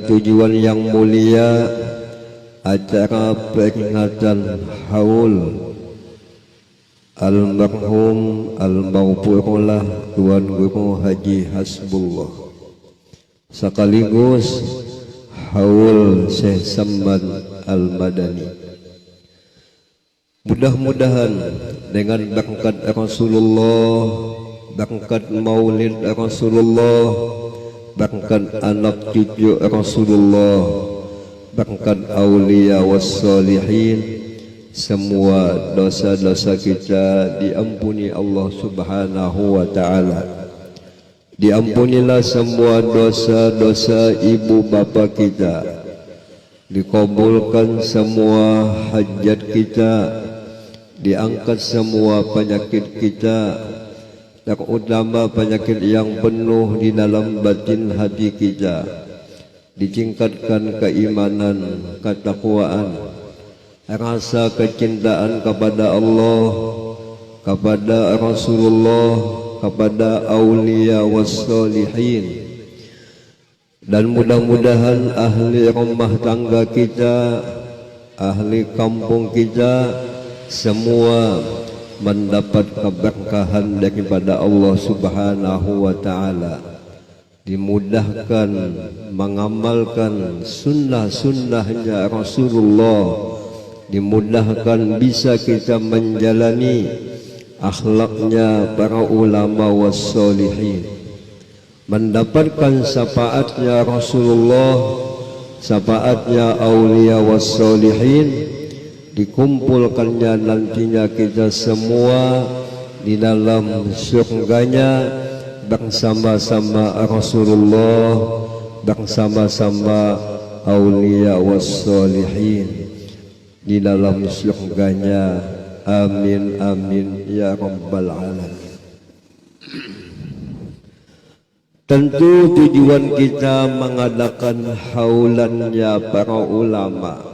tujuan yang mulia acara peringatan haul almarhum almaghfurullah Tuan Guru Haji Hasbullah, sekaligus haul Syekh Samad Al-Madani. Mudah-mudahan dengan berkat Rasulullah, berkat maulid Rasulullah, berkat anak cucu Rasulullah, berkat aulia wassalihin, semua dosa-dosa kita diampuni Allah Subhanahu wa ta'ala. Diampunilah semua dosa-dosa ibu bapa kita, dikabulkan semua hajat kita, diangkat semua penyakit kita, terutama penyakit yang penuh di dalam batin hati kita, ditingkatkan keimanan, ketakwaan, rasa kecintaan kepada Allah, kepada Rasulullah, kepada aulia wassalihin. Dan mudah-mudahan ahli rumah tangga kita, ahli kampung kita, semua mendapat keberkahan daripada Allah Subhanahu wa ta'ala, dimudahkan mengamalkan sunnah-sunnahnya Rasulullah, dimudahkan bisa kita menjalani akhlaknya para ulama wassalihin, mendapatkan syafaatnya Rasulullah, syafaatnya aulia wassalihin, dikumpulkannya nantinya kita semua di dalam surganya bersama-sama Rasulullah, bersama-sama aulia wassalihin di dalam surganya. Amin amin ya rabbal alamin. Tentu tujuan kita mengadakan haulannya para ulama,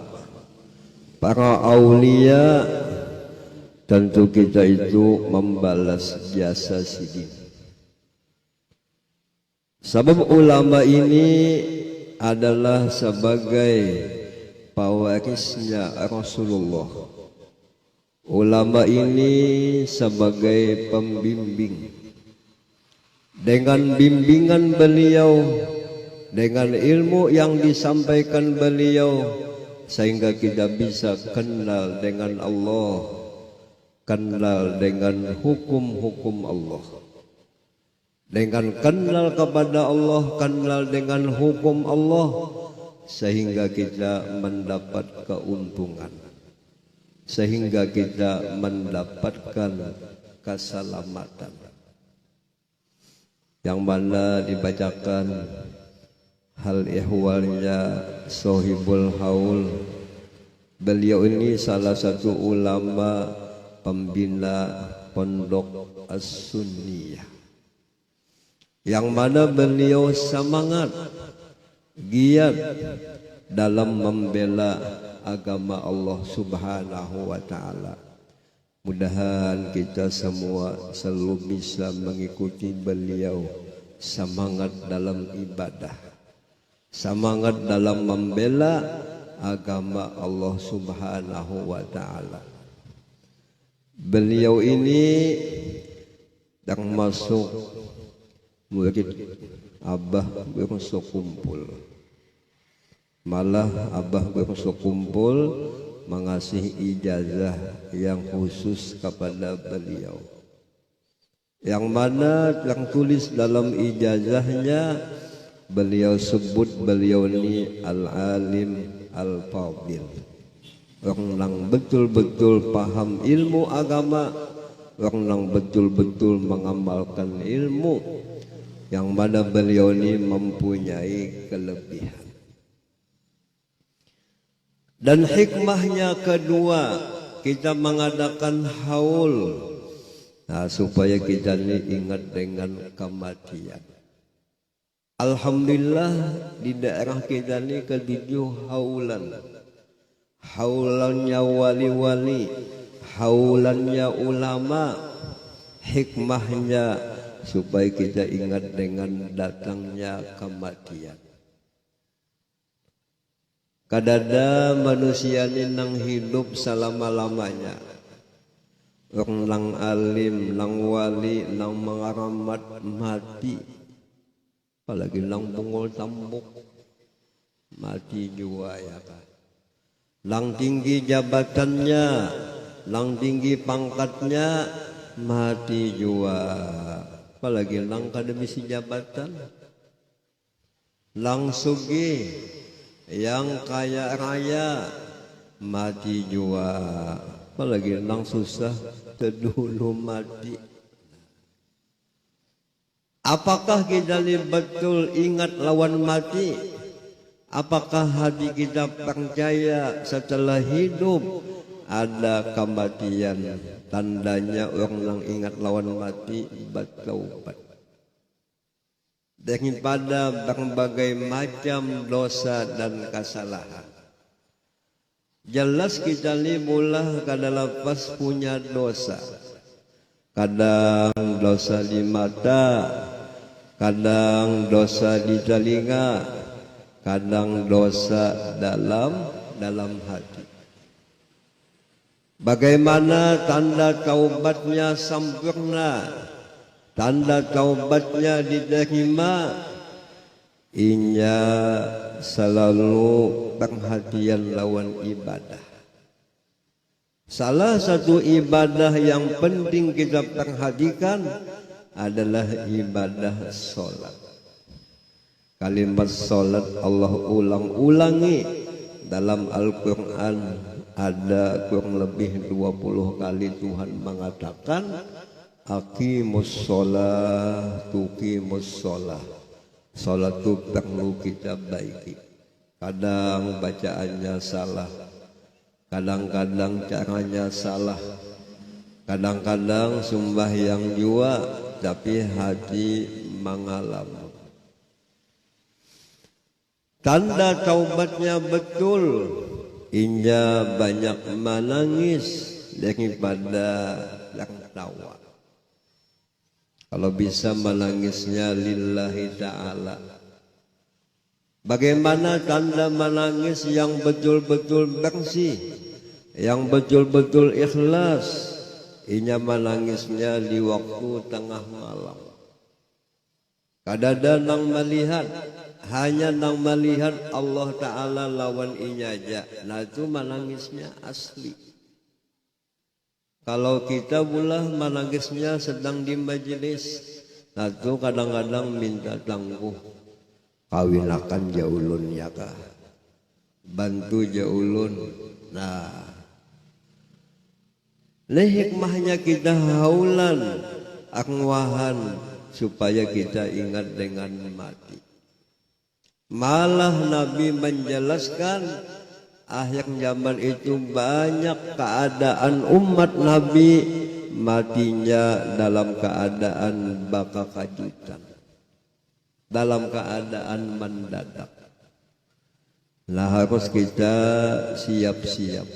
para aulia, tentu kita itu membalas jasa sidin. Sebab ulama ini adalah sebagai pewarisnya Rasulullah. Ulama ini sebagai pembimbing. Dengan bimbingan beliau, dengan ilmu yang disampaikan beliau, sehingga kita bisa kenal dengan Allah, kenal dengan hukum-hukum Allah. Dengan kenal kepada Allah, kenal dengan hukum Allah, sehingga kita mendapat keuntungan, sehingga kita mendapatkan keselamatan. Yang mana dibacakan hal ihwalnya Sohibul Haul. Beliau ini salah satu ulama pembina Pondok As-Sunniyah, yang mana beliau semangat, giat dalam membela agama Allah Subhanahu wa ta'ala. Mudahan kita semua selalu bisa mengikuti beliau, semangat dalam ibadah, semangat dalam membela agama Allah Subhanahu wa ta'ala. Beliau ini termasuk murid Abah bersukumpul. Malah Abah bersukumpul mengasih ijazah yang khusus kepada beliau, yang mana yang tulis dalam ijazahnya beliau sebut beliau ini al-alim al-fadil, orang yang betul-betul paham ilmu agama, orang yang betul-betul mengamalkan ilmu, yang mana beliau ini mempunyai kelebihan. Dan hikmahnya kedua, kita mengadakan haul, nah, supaya kita ini ingat dengan kematian. Alhamdulillah di daerah kita ini ketujuh haulan. Haulannya wali-wali, haulannya ulama. Hikmahnya supaya kita ingat dengan datangnya kematian. kadada manusia ini nang hidup selama-lamanya. Orang nang alim, nang wali, nang mengaramat mati. Apalagi nang bungol tambuk mati juga ya kan. Nang tinggi jabatannya, nang tinggi pangkatnya mati juga. Apalagi nang akademisi jabatan, nang sugih, yang kaya raya mati juga. Apalagi nang susah terdulu mati. Apakah kita ini betul ingat lawan mati? Apakah hati kita percaya setelah hidup ada kematian? Tandanya orang yang ingat lawan mati bertaubat daripada berbagai macam dosa dan kesalahan. Jelas kita ni mula kada lepas punya dosa. Kadang dosa di mata, kadang dosa di telinga, kadang dosa dalam hati. Bagaimana tanda taubatnya sempurna, tanda taubatnya diterima, inya selalu perhatian lawan ibadah. Salah satu ibadah yang penting kita perhatikan adalah ibadah sholat. Kalimat sholat Allah ulang-ulangi dalam Al-Quran, ada kurang lebih 20 kali Tuhan mengatakan aqimus sholat, tuqimus sholat. Sholat itu perlu kita baiki. Kadang bacaannya salah, kadang-kadang caranya salah, kadang-kadang sembahyang jua tapi hati mengalami. Tanda taubatnya betul, inya banyak menangis daripada yang tawa. Kalau bisa menangisnya lillahi ta'ala. Bagaimana tanda menangis yang betul-betul bersih, yang betul-betul ikhlas? Inya menangisnya di waktu tengah malam. Kadang nang melihat, hanya nang melihat Allah Ta'ala lawan inya aja. Nah itu menangisnya asli. Kalau kita pula menangisnya sedang di majelis, nah itu kadang-kadang minta tangguh. Kawinakan jaulun ya kah, bantu jaulun. Nah, ini hikmahnya kita haulan, akwahan, supaya kita ingat dengan mati. Malah Nabi menjelaskan akhir zaman itu banyak keadaan umat Nabi matinya dalam keadaan baka kajutan, dalam keadaan mendadak. Nah harus kita siap-siap.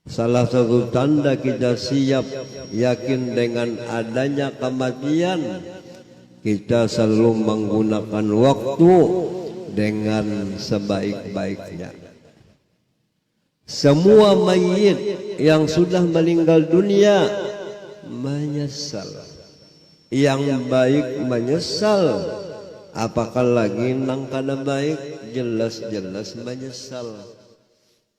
Salah satu tanda kita siap yakin dengan adanya kematian, kita selalu menggunakan waktu dengan sebaik-baiknya. Semua mayit yang sudah meninggal dunia menyesal, yang baik menyesal, apakah lagi nang kada baik jelas-jelas menyesal.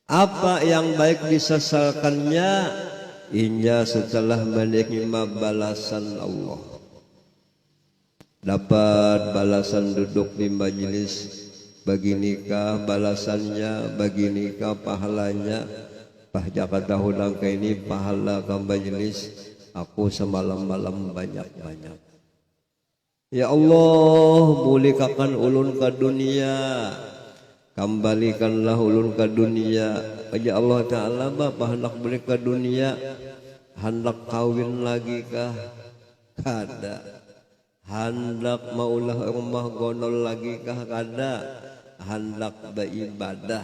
Apa yang baik disesalkannya, inya setelah menerima balasan Allah. Dapat balasan duduk di majelis, bagi nikah balasannya, bagi nikah pahalanya. Jakarta hudang ke ini pahala ke majelis, aku semalam-malam banyak-banyak. Ya Allah, mulikakan ulun ke dunia, kembalikanlah ulun ke dunia. Ya Allah Ta'ala, Bapak hendak balik ke dunia, hendak kawin lagi kah? Kada. Hendak maulah rumah gonol lagi kah? Kada. Hendak beribadah,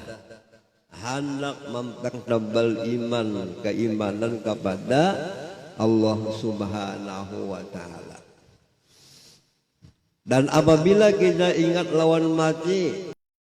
hendak mempertebal iman, keimanan kepada Allah Subhanahu wa Ta'ala. Dan apabila kita ingat lawan mati,